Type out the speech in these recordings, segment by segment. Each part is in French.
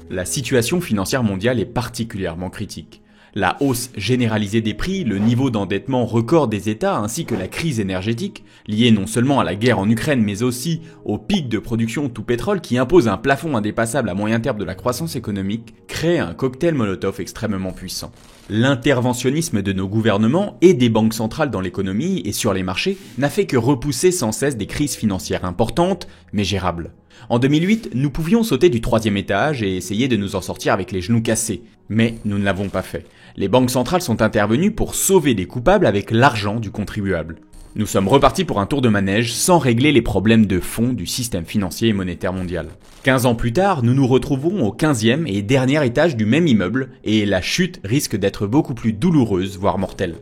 la situation financière mondiale est particulièrement critique. La hausse généralisée des prix, le niveau d'endettement record des États ainsi que la crise énergétique, liée non seulement à la guerre en Ukraine mais aussi au pic de production tout pétrole qui impose un plafond indépassable à moyen terme de la croissance économique, créent un cocktail Molotov extrêmement puissant. L'interventionnisme de nos gouvernements et des banques centrales dans l'économie et sur les marchés n'a fait que repousser sans cesse des crises financières importantes mais gérables. En 2008, nous pouvions sauter du 3e étage et essayer de nous en sortir avec les genoux cassés. Mais nous ne l'avons pas fait. Les banques centrales sont intervenues pour sauver les coupables avec l'argent du contribuable. Nous sommes repartis pour un tour de manège sans régler les problèmes de fond du système financier et monétaire mondial. 15 ans plus tard, nous nous retrouvons au 15e et dernier étage du même immeuble et la chute risque d'être beaucoup plus douloureuse, voire mortelle.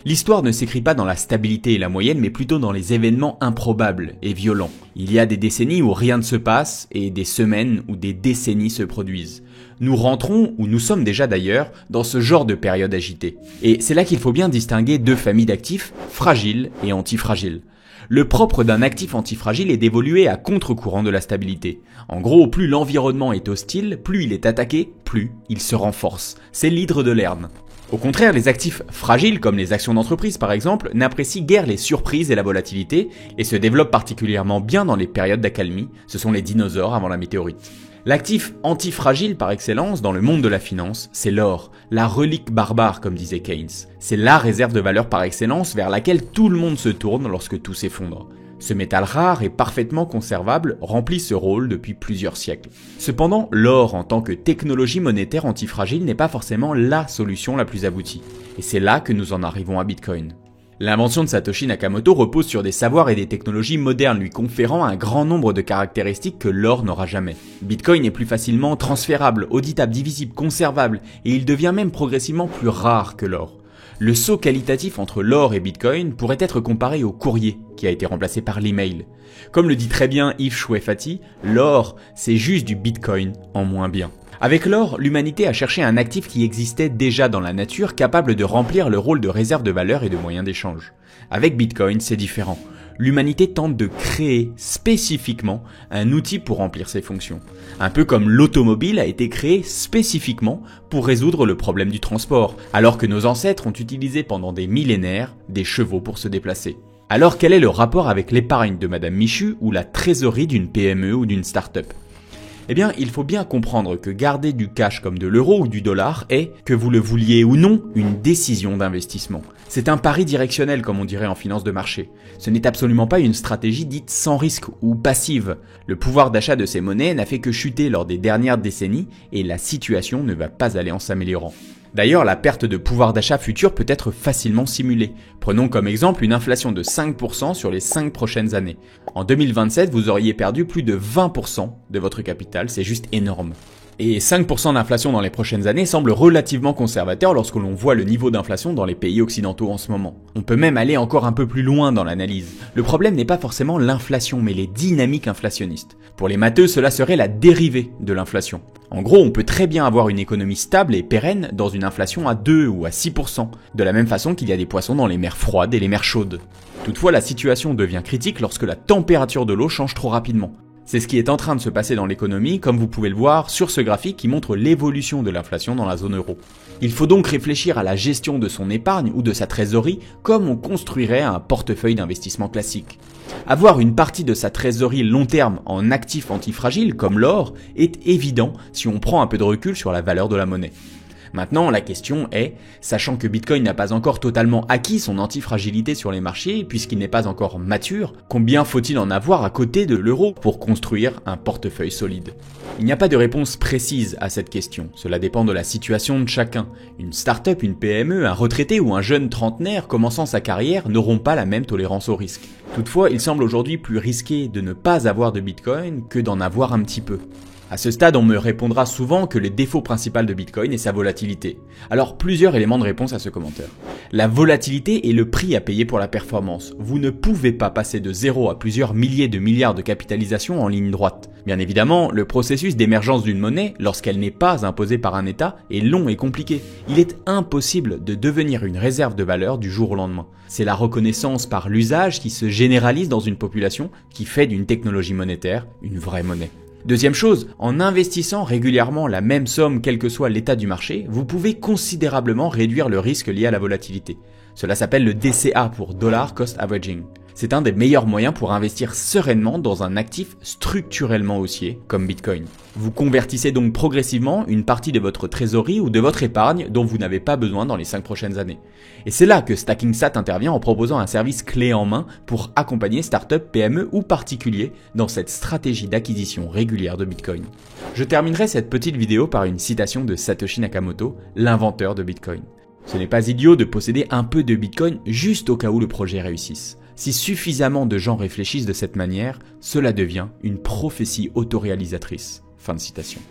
L'histoire ne s'écrit pas dans la stabilité et la moyenne, mais plutôt dans les événements improbables et violents. Il y a des décennies où rien ne se passe et des semaines où des décennies se produisent. Nous rentrons, ou nous sommes déjà d'ailleurs, dans ce genre de période agitée. Et c'est là qu'il faut bien distinguer deux familles d'actifs, fragiles et antifragiles. Le propre d'un actif antifragile est d'évoluer à contre-courant de la stabilité. En gros, plus l'environnement est hostile, plus il est attaqué, plus il se renforce. C'est l'hydre de Lerne. Au contraire, les actifs fragiles, comme les actions d'entreprise par exemple, n'apprécient guère les surprises et la volatilité, et se développent particulièrement bien dans les périodes d'accalmie, ce sont les dinosaures avant la météorite. L'actif antifragile par excellence dans le monde de la finance, c'est l'or, la relique barbare comme disait Keynes. C'est la réserve de valeur par excellence vers laquelle tout le monde se tourne lorsque tout s'effondre. Ce métal rare et parfaitement conservable remplit ce rôle depuis plusieurs siècles. Cependant, l'or en tant que technologie monétaire antifragile n'est pas forcément la solution la plus aboutie. Et c'est là que nous en arrivons à Bitcoin. L'invention de Satoshi Nakamoto repose sur des savoirs et des technologies modernes lui conférant un grand nombre de caractéristiques que l'or n'aura jamais. Bitcoin est plus facilement transférable, auditable, divisible, conservable et il devient même progressivement plus rare que l'or. Le saut qualitatif entre l'or et Bitcoin pourrait être comparé au courrier qui a été remplacé par l'email. Comme le dit très bien Yves Chouefati, l'or c'est juste du Bitcoin en moins bien. Avec l'or, l'humanité a cherché un actif qui existait déjà dans la nature capable de remplir le rôle de réserve de valeur et de moyen d'échange. Avec Bitcoin, c'est différent. L'humanité tente de créer spécifiquement un outil pour remplir ses fonctions. Un peu comme l'automobile a été créée spécifiquement pour résoudre le problème du transport, alors que nos ancêtres ont utilisé pendant des millénaires des chevaux pour se déplacer. Alors quel est le rapport avec l'épargne de Madame Michu ou la trésorerie d'une PME ou d'une start-up ? Eh bien, il faut bien comprendre que garder du cash comme de l'euro ou du dollar est, que vous le vouliez ou non, une décision d'investissement. C'est un pari directionnel comme on dirait en finance de marché. Ce n'est absolument pas une stratégie dite sans risque ou passive. Le pouvoir d'achat de ces monnaies n'a fait que chuter lors des dernières décennies et la situation ne va pas aller en s'améliorant. D'ailleurs, la perte de pouvoir d'achat futur peut être facilement simulée. Prenons comme exemple une inflation de 5% sur les 5 prochaines années. En 2027, vous auriez perdu plus de 20% de votre capital, c'est juste énorme. Et 5% d'inflation dans les prochaines années semble relativement conservateur lorsque l'on voit le niveau d'inflation dans les pays occidentaux en ce moment. On peut même aller encore un peu plus loin dans l'analyse. Le problème n'est pas forcément l'inflation, mais les dynamiques inflationnistes. Pour les matheux, cela serait la dérivée de l'inflation. En gros, on peut très bien avoir une économie stable et pérenne dans une inflation à 2 ou à 6%, de la même façon qu'il y a des poissons dans les mers froides et les mers chaudes. Toutefois, la situation devient critique lorsque la température de l'eau change trop rapidement. C'est ce qui est en train de se passer dans l'économie, comme vous pouvez le voir sur ce graphique qui montre l'évolution de l'inflation dans la zone euro. Il faut donc réfléchir à la gestion de son épargne ou de sa trésorerie comme on construirait un portefeuille d'investissement classique. Avoir une partie de sa trésorerie long terme en actifs antifragiles comme l'or est évident si on prend un peu de recul sur la valeur de la monnaie. Maintenant, la question est, sachant que Bitcoin n'a pas encore totalement acquis son antifragilité sur les marchés puisqu'il n'est pas encore mature, combien faut-il en avoir à côté de l'euro pour construire un portefeuille solide ? Il n'y a pas de réponse précise à cette question, cela dépend de la situation de chacun. Une start-up, une PME, un retraité ou un jeune trentenaire commençant sa carrière n'auront pas la même tolérance au risque. Toutefois, il semble aujourd'hui plus risqué de ne pas avoir de Bitcoin que d'en avoir un petit peu. À ce stade, on me répondra souvent que le défaut principal de Bitcoin est sa volatilité. Alors, plusieurs éléments de réponse à ce commentaire. La volatilité est le prix à payer pour la performance. Vous ne pouvez pas passer de 0 à plusieurs milliers de milliards de capitalisation en ligne droite. Bien évidemment, le processus d'émergence d'une monnaie, lorsqu'elle n'est pas imposée par un État, est long et compliqué. Il est impossible de devenir une réserve de valeur du jour au lendemain. C'est la reconnaissance par l'usage qui se généralise dans une population qui fait d'une technologie monétaire une vraie monnaie. Deuxième chose, en investissant régulièrement la même somme quel que soit l'état du marché, vous pouvez considérablement réduire le risque lié à la volatilité. Cela s'appelle le DCA pour Dollar Cost Averaging. C'est un des meilleurs moyens pour investir sereinement dans un actif structurellement haussier comme Bitcoin. Vous convertissez donc progressivement une partie de votre trésorerie ou de votre épargne dont vous n'avez pas besoin dans les 5 prochaines années. Et c'est là que StackingSat intervient en proposant un service clé en main pour accompagner startups, PME ou particuliers dans cette stratégie d'acquisition régulière de Bitcoin. Je terminerai cette petite vidéo par une citation de Satoshi Nakamoto, l'inventeur de Bitcoin. Ce n'est pas idiot de posséder un peu de Bitcoin juste au cas où le projet réussisse. Si suffisamment de gens réfléchissent de cette manière, cela devient une prophétie autoréalisatrice. Fin de citation.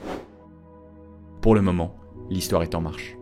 Pour le moment, l'histoire est en marche.